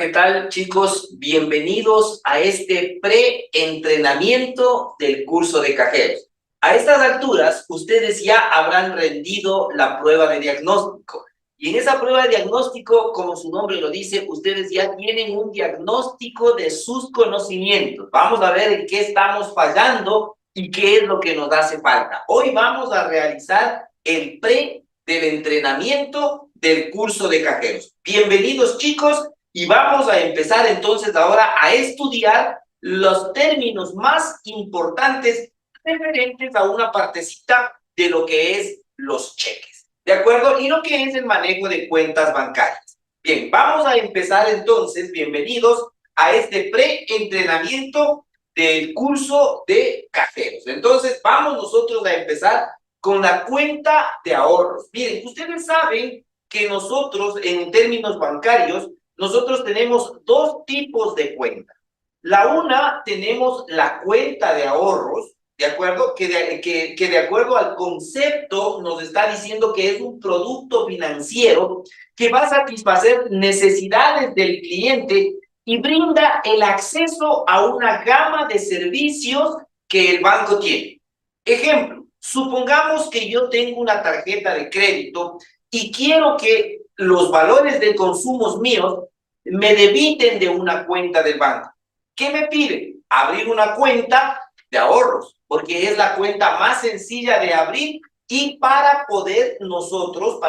¿qué tal, chicos? Bienvenidos a este pre-entrenamiento del curso de cajeros. A estas alturas, ustedes ya habrán rendido la prueba de diagnóstico. Y en esa prueba de diagnóstico, como su nombre lo dice, ustedes ya tienen un diagnóstico de sus conocimientos. Vamos a ver en qué estamos fallando y qué es lo que nos hace falta. Hoy vamos a realizar el pre del entrenamiento del curso de cajeros. Bienvenidos, chicos. Y vamos a empezar entonces ahora a estudiar los términos más importantes referentes a una partecita de lo que es los cheques, ¿de acuerdo? Y lo que es el manejo de cuentas bancarias. Bien, vamos a empezar entonces, bienvenidos a este pre-entrenamiento del curso de cajeros. Entonces, vamos nosotros a empezar con la cuenta de ahorros. Miren, ustedes saben que nosotros, en términos bancarios, nosotros tenemos dos tipos de cuentas. La una, tenemos la cuenta de ahorros, ¿de acuerdo? Que de acuerdo al concepto nos está diciendo que es un producto financiero que va a satisfacer necesidades del cliente y brinda el acceso a una gama de servicios que el banco tiene. Ejemplo, supongamos que yo tengo una tarjeta de crédito y quiero que los valores de consumos míos me debiten de una cuenta del banco. ¿Qué me piden? Abrir una cuenta de ahorros, porque es la cuenta más sencilla de abrir y para poder nosotros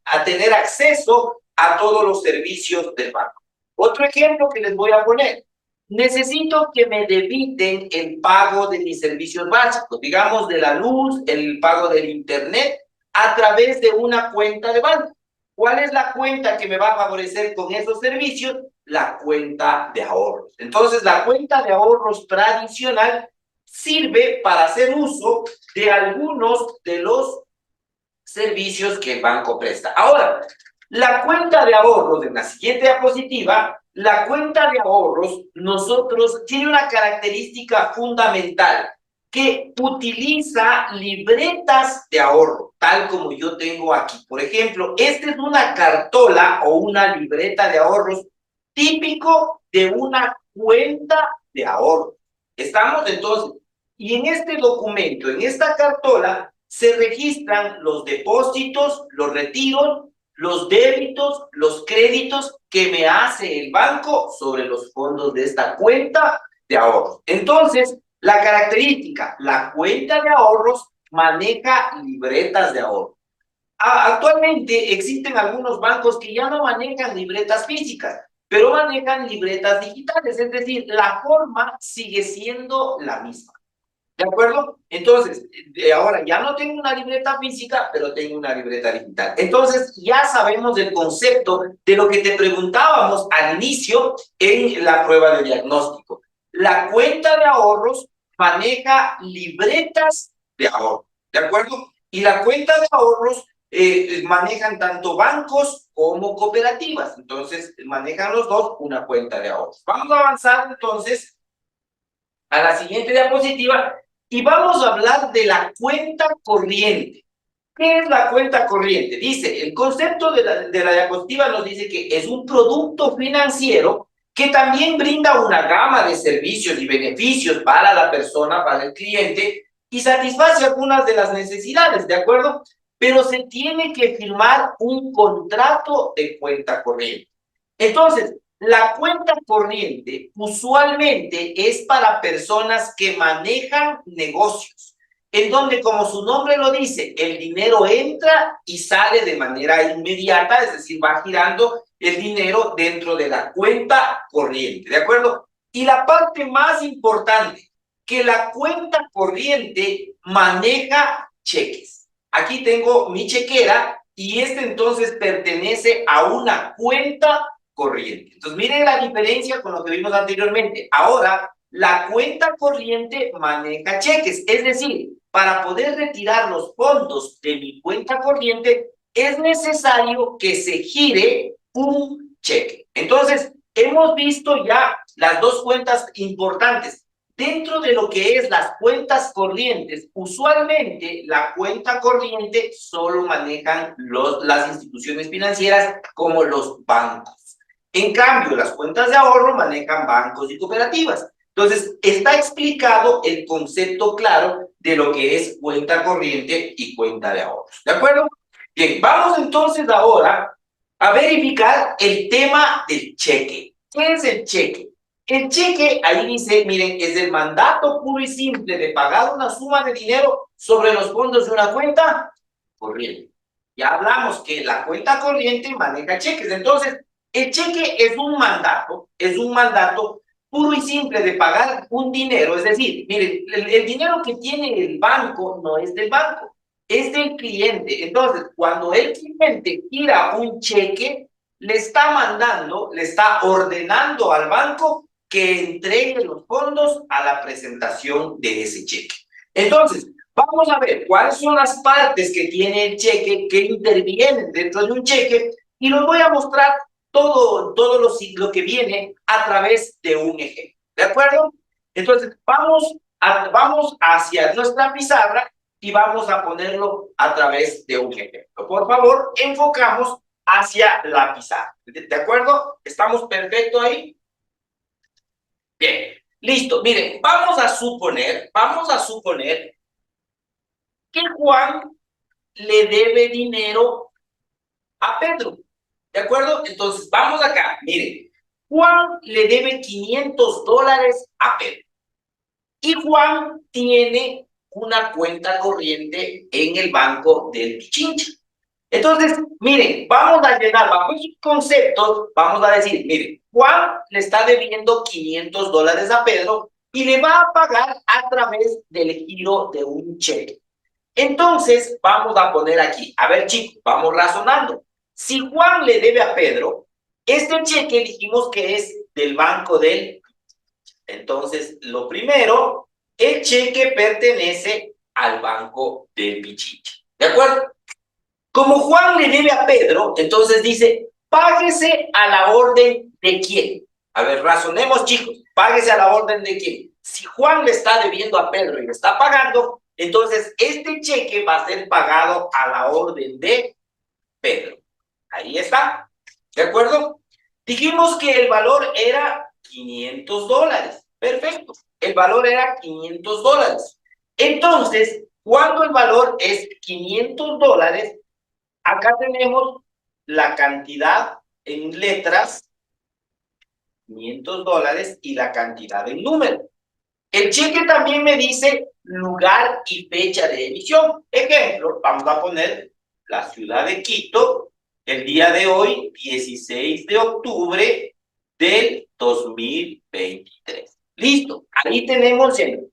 a tener acceso a todos los servicios del banco. Otro ejemplo que les voy a poner. Necesito que me debiten el pago de mis servicios básicos, digamos de la luz, el pago del internet, a través de una cuenta de banco. ¿Cuál es la cuenta que me va a favorecer con esos servicios? La cuenta de ahorros. Entonces, la cuenta de ahorros tradicional sirve para hacer uso de algunos de los servicios que el banco presta. Ahora, la cuenta de ahorros, en la siguiente diapositiva, la cuenta de ahorros, nosotros, tiene una característica fundamental, que utiliza libretas de ahorro, tal como yo tengo aquí. Por ejemplo, esta es una cartola o una libreta de ahorros típico de una cuenta de ahorro. ¿Estamos entonces? Y en este documento, en esta cartola, se registran los depósitos, los retiros, los débitos, los créditos que me hace el banco sobre los fondos de esta cuenta de ahorros. Entonces, la característica, la cuenta de ahorros maneja libretas de ahorro. Actualmente existen algunos bancos que ya no manejan libretas físicas, pero manejan libretas digitales, es decir, la forma sigue siendo la misma. ¿De acuerdo? Entonces, ahora ya no tengo una libreta física, pero tengo una libreta digital. Entonces, ya sabemos el concepto de lo que te preguntábamos al inicio en la prueba de diagnóstico. La cuenta de ahorros maneja libretas de ahorro, ¿de acuerdo? Y la cuenta de ahorros manejan tanto bancos como cooperativas. Entonces, manejan los dos una cuenta de ahorros. Vamos a avanzar entonces a la siguiente diapositiva y vamos a hablar de la cuenta corriente. ¿Qué es la cuenta corriente? Dice, el concepto de la diapositiva nos dice que es un producto financiero que también brinda una gama de servicios y beneficios para la persona, para el cliente, y satisface algunas de las necesidades, ¿de acuerdo? Pero se tiene que firmar un contrato de cuenta corriente. Entonces, la cuenta corriente usualmente es para personas que manejan negocios, en donde, como su nombre lo dice, el dinero entra y sale de manera inmediata, es decir, va girando el dinero dentro de la cuenta corriente, ¿de acuerdo? Y la parte más importante, que la cuenta corriente maneja cheques. Aquí tengo mi chequera y entonces pertenece a una cuenta corriente. Entonces, miren la diferencia con lo que vimos anteriormente. Ahora, la cuenta corriente maneja cheques, es decir, para poder retirar los fondos de mi cuenta corriente, es necesario que se gire un cheque. Entonces, hemos visto ya las dos cuentas importantes. Dentro de lo que es las cuentas corrientes, usualmente la cuenta corriente solo manejan las instituciones financieras como los bancos. En cambio, las cuentas de ahorro manejan bancos y cooperativas. Entonces, está explicado el concepto claro de lo que es cuenta corriente y cuenta de ahorros. ¿De acuerdo? Bien, vamos entonces ahora a verificar el tema del cheque. ¿Qué es el cheque? El cheque, ahí dice, miren, es el mandato puro y simple de pagar una suma de dinero sobre los fondos de una cuenta corriente. Ya hablamos que la cuenta corriente maneja cheques. Entonces, el cheque es un mandato puro y simple de pagar un dinero. Es decir, miren, el dinero que tiene el banco no es del banco, es del cliente. Entonces, cuando el cliente gira un cheque, le está mandando, le está ordenando al banco que entregue los fondos a la presentación de ese cheque. Entonces, vamos a ver cuáles son las partes que tiene el cheque, que intervienen dentro de un cheque, y los voy a mostrar todo lo que viene a través de un ejemplo. ¿De acuerdo? Entonces, vamos hacia nuestra pizarra y vamos a ponerlo a través de un ejemplo. Por favor, enfocamos hacia la pizarra. ¿De acuerdo? ¿Estamos perfecto ahí? Bien, listo. Miren, vamos a suponer que Juan le debe dinero a Pedro. ¿De acuerdo? Entonces, vamos acá. Miren, Juan le debe $500 a Pedro. Y Juan tiene una cuenta corriente en el banco del Pichincha. Entonces, miren, vamos a llenar bajo esos conceptos, vamos a decir, miren, Juan le está debiendo $500 a Pedro y le va a pagar a través del giro de un cheque. Entonces, vamos a poner aquí, a ver chicos, vamos razonando. Si Juan le debe a Pedro, este cheque dijimos que es del banco del... Entonces, lo primero, el cheque pertenece al banco del Pichincha. ¿De acuerdo? Como Juan le debe a Pedro, entonces dice, páguese a la orden de quién. A ver, razonemos chicos, páguese a la orden de quién. Si Juan le está debiendo a Pedro y le está pagando, entonces este cheque va a ser pagado a la orden de Pedro. Ahí está, ¿de acuerdo? Dijimos que el valor era $500. Perfecto, el valor era $500. Entonces, cuando el valor es $500, acá tenemos la cantidad en letras, $500, y la cantidad en número. El cheque también me dice lugar y fecha de emisión. Ejemplo, vamos a poner la ciudad de Quito, el día de hoy, 16 de octubre del 2023. Listo, ahí tenemos el...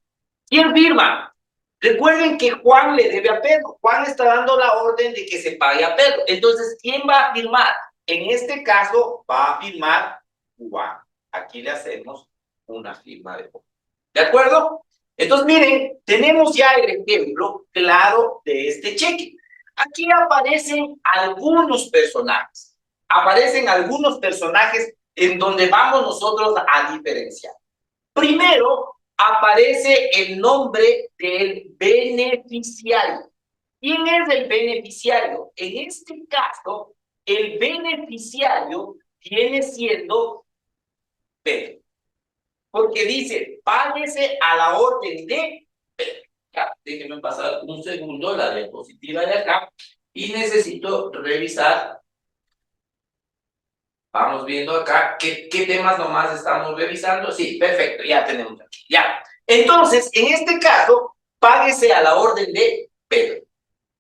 ¿Quién firma? Recuerden que Juan le debe a Pedro. Juan está dando la orden de que se pague a Pedro. Entonces, ¿quién va a firmar? En este caso, va a firmar Juan. Aquí le hacemos una firma de Juan. ¿De acuerdo? Entonces, miren, tenemos ya el ejemplo claro de este cheque. Aquí aparecen algunos personajes. Aparecen algunos personajes en donde vamos nosotros a diferenciar. Primero, aparece el nombre del beneficiario. ¿Quién es el beneficiario? En este caso, el beneficiario viene siendo Pedro, porque dice, páguese a la orden de Pedro. Ya, déjenme pasar un segundo la diapositiva de acá y necesito revisar. Vamos viendo acá qué temas nomás estamos revisando. Sí, perfecto, ya tenemos aquí. Ya. Entonces, en este caso, páguese a la orden de Pedro.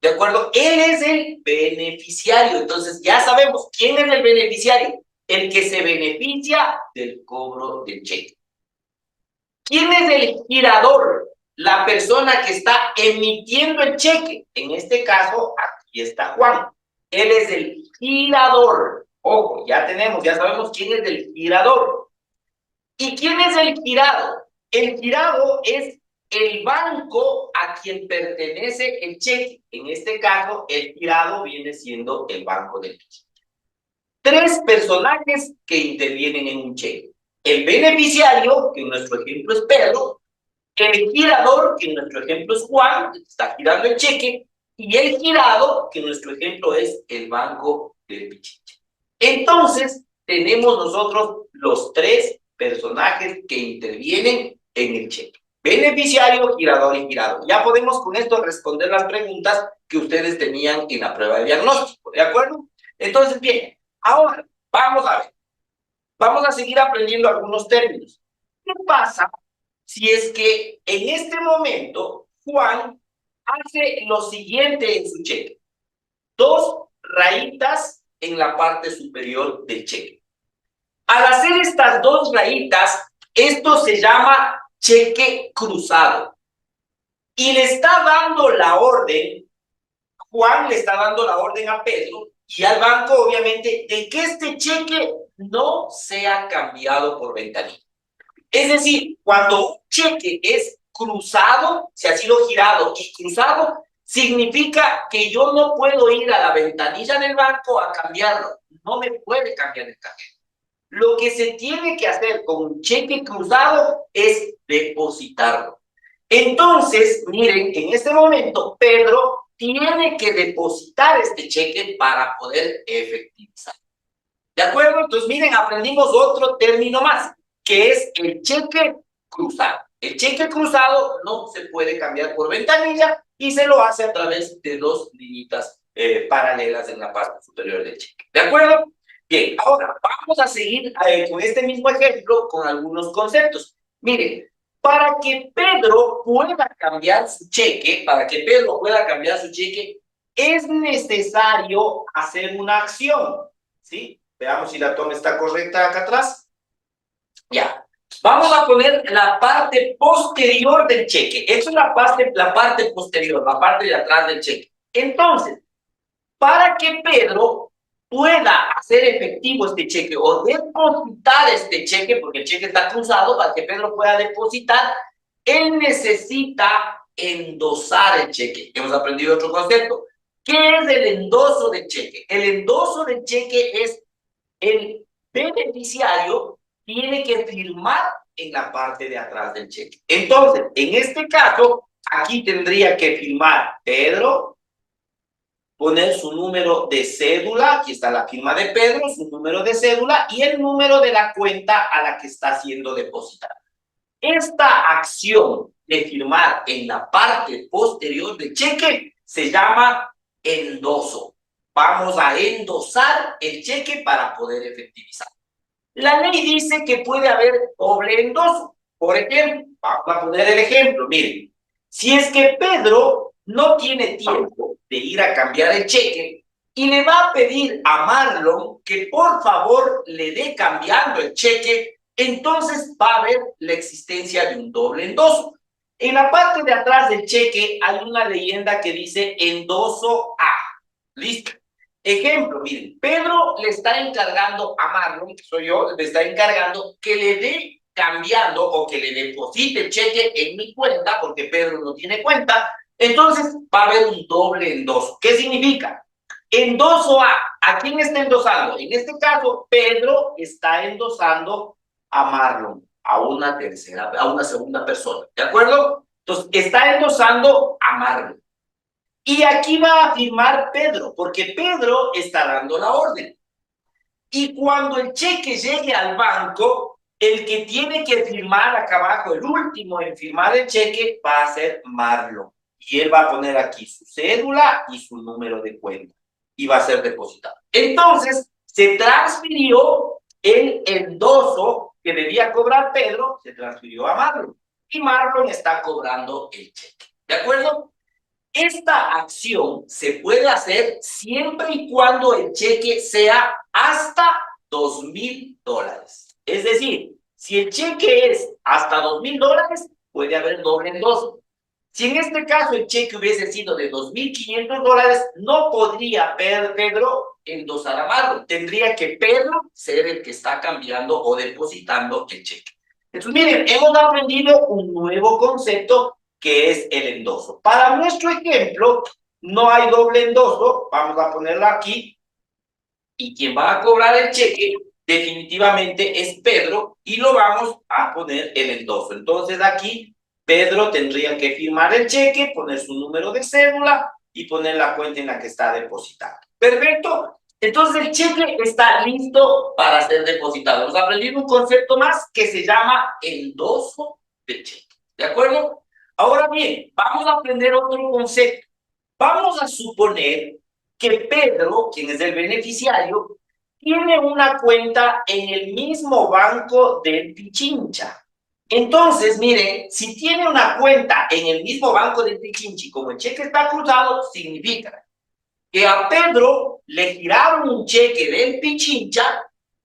¿De acuerdo? Él es el beneficiario. Entonces, ya sabemos quién es el beneficiario. El que se beneficia del cobro del cheque. ¿Quién es el girador? La persona que está emitiendo el cheque. En este caso, aquí está Juan. Él es el girador. Ojo, ya sabemos quién es el girador. ¿Y quién es el girado? El girado es el banco a quien pertenece el cheque. En este caso, el girado viene siendo el banco del cheque. Tres personajes que intervienen en un cheque. El beneficiario, que en nuestro ejemplo es Pedro, el girador, que en nuestro ejemplo es Juan, que está girando el cheque, y el girado, que en nuestro ejemplo es el banco del Pichincha. Entonces, tenemos nosotros los tres personajes que intervienen en el cheque. Beneficiario, girador y girado. Ya podemos con esto responder las preguntas que ustedes tenían en la prueba de diagnóstico, ¿de acuerdo? Entonces, bien, ahora vamos a ver. Vamos a seguir aprendiendo algunos términos. ¿Qué pasa si es que en este momento Juan hace lo siguiente en su cheque? 2 rayitas en la parte superior del cheque. Al hacer estas 2 rayitas, esto se llama cheque cruzado. Y le está dando la orden, Juan le está dando la orden a Pedro y al banco, obviamente, de que este cheque no sea cambiado por ventanilla. Es decir, cuando un cheque es cruzado, si ha sido girado y cruzado, significa que yo no puedo ir a la ventanilla del banco a cambiarlo. No me puede cambiar el cajero. Lo que se tiene que hacer con un cheque cruzado es depositarlo. Entonces, miren, en este momento, Pedro tiene que depositar este cheque para poder efectivizar. ¿De acuerdo? Entonces, miren, aprendimos otro término más, que es el cheque cruzado. El cheque cruzado no se puede cambiar por ventanilla y se lo hace a través de 2 líneas paralelas en la parte superior del cheque. ¿De acuerdo? Bien, ahora vamos a seguir con este mismo ejemplo con algunos conceptos. Miren, para que Pedro pueda cambiar su cheque, es necesario hacer una acción, ¿sí? Veamos si la toma está correcta acá atrás. Ya. Vamos a poner la parte posterior del cheque. Esa es la parte posterior, la parte de atrás del cheque. Entonces, para que Pedro pueda hacer efectivo este cheque o depositar este cheque, porque el cheque está cruzado, para que Pedro pueda depositar, él necesita endosar el cheque. Hemos aprendido otro concepto. ¿Qué es el endoso del cheque? El endoso del cheque es el beneficiario tiene que firmar en la parte de atrás del cheque. Entonces, en este caso, aquí tendría que firmar Pedro, poner su número de cédula, aquí está la firma de Pedro, su número de cédula y el número de la cuenta a la que está siendo depositada. Esta acción de firmar en la parte posterior del cheque se llama endoso. Vamos a endosar el cheque para poder efectivizar. La ley dice que puede haber doble endoso. Por ejemplo, vamos a poner el ejemplo. Miren, si es que Pedro no tiene tiempo de ir a cambiar el cheque y le va a pedir a Marlon que por favor le dé cambiando el cheque, entonces va a haber la existencia de un doble endoso. En la parte de atrás del cheque hay una leyenda que dice endoso A. ¿Listo? Ejemplo, miren, Pedro le está encargando a Marlon, que soy yo, le está encargando que le dé cambiando o que le deposite el cheque en mi cuenta, porque Pedro no tiene cuenta, entonces va a haber un doble endoso. ¿Qué significa? Endoso ¿a quién está endosando? En este caso, Pedro está endosando a Marlon, a una segunda persona, ¿de acuerdo? Entonces, está endosando a Marlon. Y aquí va a firmar Pedro, porque Pedro está dando la orden. Y cuando el cheque llegue al banco, el que tiene que firmar acá abajo, el último en firmar el cheque, va a ser Marlon. Y él va a poner aquí su cédula y su número de cuenta. Y va a ser depositado. Entonces, se transfirió el endoso que debía cobrar Pedro, se transfirió a Marlon. Y Marlon está cobrando el cheque. ¿De acuerdo? Esta acción se puede hacer siempre y cuando el cheque sea hasta $2,000. Es decir, si el cheque es hasta $2,000, puede haber doble endoso. Si en este caso el cheque hubiese sido de $2,500, no podría Pedro endosar a Marlon. Tendría que Pedro ser el que está cambiando o depositando el cheque. Entonces, miren, hemos aprendido un nuevo concepto que es el endoso. Para nuestro ejemplo, no hay doble endoso, vamos a ponerlo aquí, y quien va a cobrar el cheque definitivamente es Pedro, y lo vamos a poner el endoso. Entonces aquí, Pedro tendría que firmar el cheque, poner su número de cédula y poner la cuenta en la que está depositado. Perfecto. Entonces el cheque está listo para ser depositado. Hemos aprendido un concepto más que se llama endoso de cheque. ¿De acuerdo? Ahora bien, vamos a aprender otro concepto. Vamos a suponer que Pedro, quien es el beneficiario, tiene una cuenta en el mismo banco del Pichincha. Entonces, miren, si tiene una cuenta en el mismo banco del Pichincha, como el cheque está cruzado, significa que a Pedro le giraron un cheque del Pichincha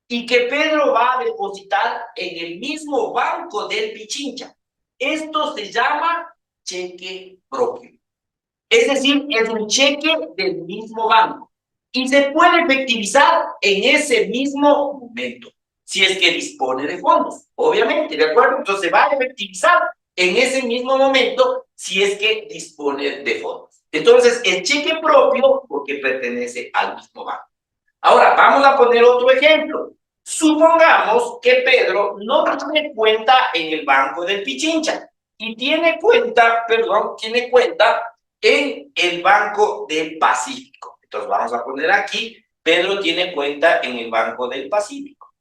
y que Pedro va a depositar en el mismo banco del Pichincha. Esto se llama cheque propio. Es decir, es un cheque del mismo banco y se puede efectivizar en ese mismo momento, si es que dispone de fondos, obviamente, ¿de acuerdo? Entonces se va a efectivizar en ese mismo momento si es que dispone de fondos. Entonces, el cheque propio porque pertenece al mismo banco. Ahora, vamos a poner otro ejemplo. Supongamos que Pedro no tiene cuenta en el banco del Pichincha y tiene cuenta en el Banco del Pacífico. Entonces vamos a poner aquí, Pedro tiene cuenta en el Banco del Pacífico.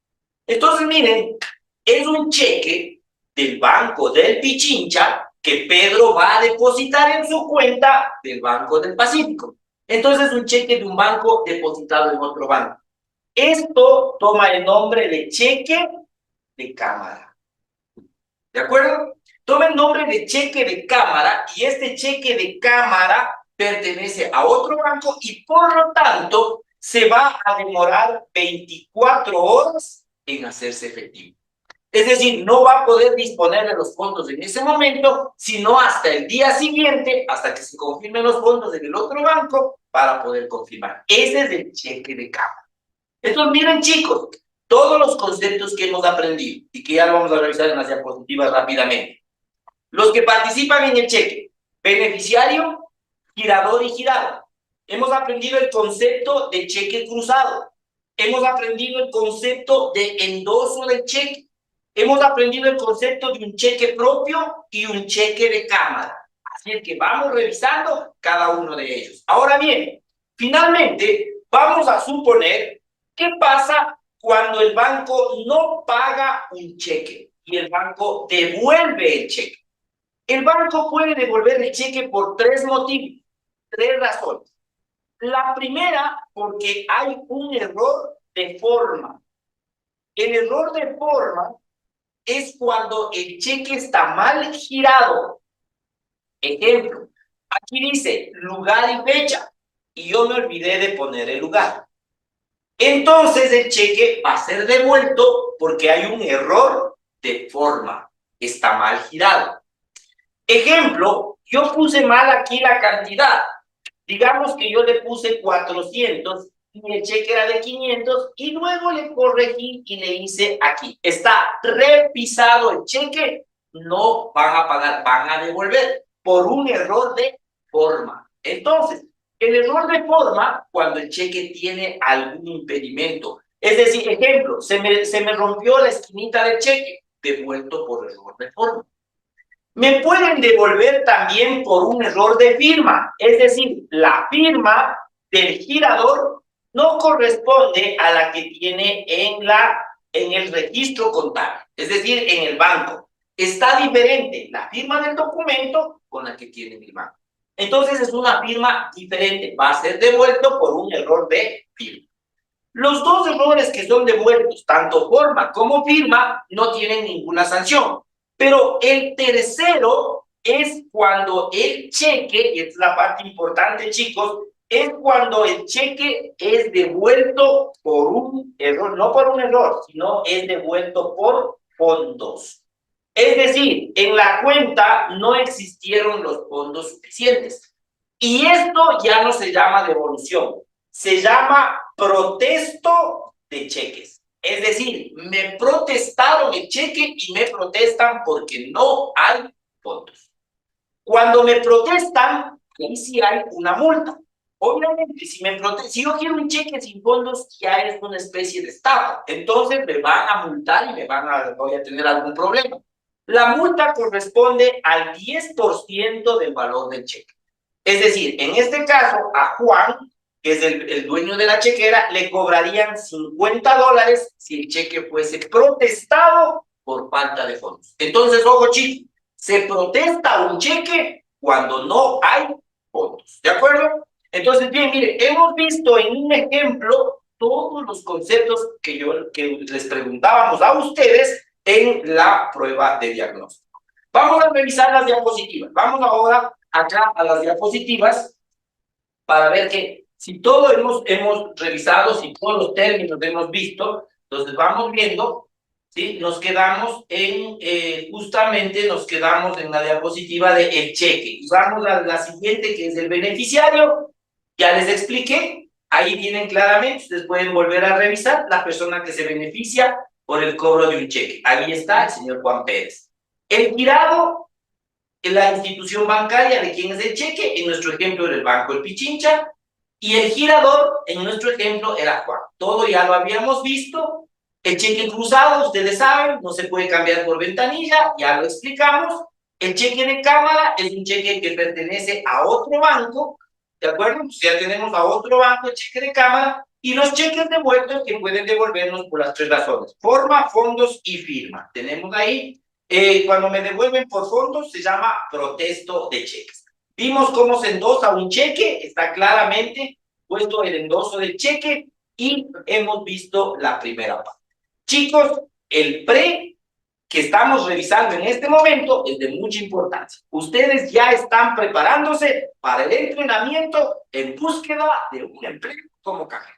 Entonces miren, es un cheque del Banco del Pichincha que Pedro va a depositar en su cuenta del Banco del Pacífico. Entonces es un cheque de un banco depositado en otro banco. Esto toma el nombre de cheque de cámara. ¿De acuerdo? Toma el nombre de cheque de cámara y este cheque de cámara pertenece a otro banco y por lo tanto se va a demorar 24 horas en hacerse efectivo. Es decir, no va a poder disponer de los fondos en ese momento, sino hasta el día siguiente, hasta que se confirmen los fondos en el otro banco para poder confirmar. Ese es el cheque de cámara. Entonces, miren chicos, todos los conceptos que hemos aprendido y que ya lo vamos a revisar en las diapositivas rápidamente. Los que participan en el cheque, beneficiario, girador y girado. Hemos aprendido el concepto de cheque cruzado. Hemos aprendido el concepto de endoso del cheque. Hemos aprendido el concepto de un cheque propio y un cheque de cámara. Así es que vamos revisando cada uno de ellos. Ahora bien, finalmente, vamos a suponer qué pasa cuando el banco no paga un cheque y el banco devuelve el cheque. El banco puede devolver el cheque por tres motivos, tres razones. La primera, porque hay un error de forma. El error de forma es cuando el cheque está mal girado. Ejemplo, aquí dice lugar y fecha, y yo me olvidé de poner el lugar. Entonces el cheque va a ser devuelto porque hay un error de forma, está mal girado. Ejemplo, yo puse mal aquí la cantidad. Digamos que yo le puse 400 y el cheque era de 500 y luego le corregí y le hice aquí. Está repisado el cheque, no van a pagar, van a devolver por un error de forma. Entonces, el error de forma, cuando el cheque tiene algún impedimento. Es decir, ejemplo, se me rompió la esquinita del cheque, devuelto por error de forma. Me pueden devolver también por un error de firma, es decir, la firma del girador no corresponde a la que tiene en el registro contable, es decir, en el banco. Está diferente la firma del documento con la que tiene el banco. Entonces es una firma diferente, va a ser devuelto por un error de firma. Los dos errores que son devueltos, tanto forma como firma, no tienen ninguna sanción. Pero el tercero es cuando el cheque, y esta es la parte importante, chicos, es cuando el cheque es devuelto por un error, no por un error, sino es devuelto por fondos. Es decir, en la cuenta no existieron los fondos suficientes. Y esto ya no se llama devolución, se llama protesto de cheques. Es decir, me protestaron el cheque y me protestan porque no hay fondos. Cuando me protestan, ahí sí hay una multa. Obviamente, si yo quiero un cheque sin fondos, ya es una especie de estafa. Entonces me van a multar y voy a tener algún problema. La multa corresponde al 10% del valor del cheque. Es decir, en este caso, a Juan, que es el dueño de la chequera, le cobrarían $50 si el cheque fuese protestado por falta de fondos. Entonces, ojo chicos, se protesta un cheque cuando no hay fondos, ¿de acuerdo? Entonces, bien, mire, hemos visto en un ejemplo todos los conceptos que les preguntábamos a ustedes en la prueba de diagnóstico. Vamos a revisar las diapositivas. Vamos ahora acá a las diapositivas para ver que si todo hemos revisado, si todos los términos hemos visto, entonces vamos viendo, ¿sí? Nos quedamos en, justamente nos quedamos en la diapositiva de el cheque. Y vamos a la siguiente, que es el beneficiario. Ya les expliqué, ahí vienen claramente, ustedes pueden volver a revisar la persona que se beneficia por el cobro de un cheque. Ahí está el señor Juan Pérez. El girado en la institución bancaria de quién es el cheque, en nuestro ejemplo era el Banco El Pichincha, y el girador, en nuestro ejemplo, era Juan. Todo ya lo habíamos visto. El cheque cruzado, ustedes saben, no se puede cambiar por ventanilla, ya lo explicamos. El cheque de cámara es un cheque que pertenece a otro banco, ¿de acuerdo? Pues ya tenemos a otro banco el cheque de cámara, y los cheques devueltos que pueden devolvernos por las 3 razones: forma, fondos y firma. Tenemos ahí, cuando me devuelven por fondos, se llama protesto de cheques. Vimos cómo se endosa un cheque, está claramente puesto el endoso del cheque, y hemos visto la primera parte. Chicos, el pre que estamos revisando en este momento es de mucha importancia. Ustedes ya están preparándose para el entrenamiento en búsqueda de un empleo como cajero.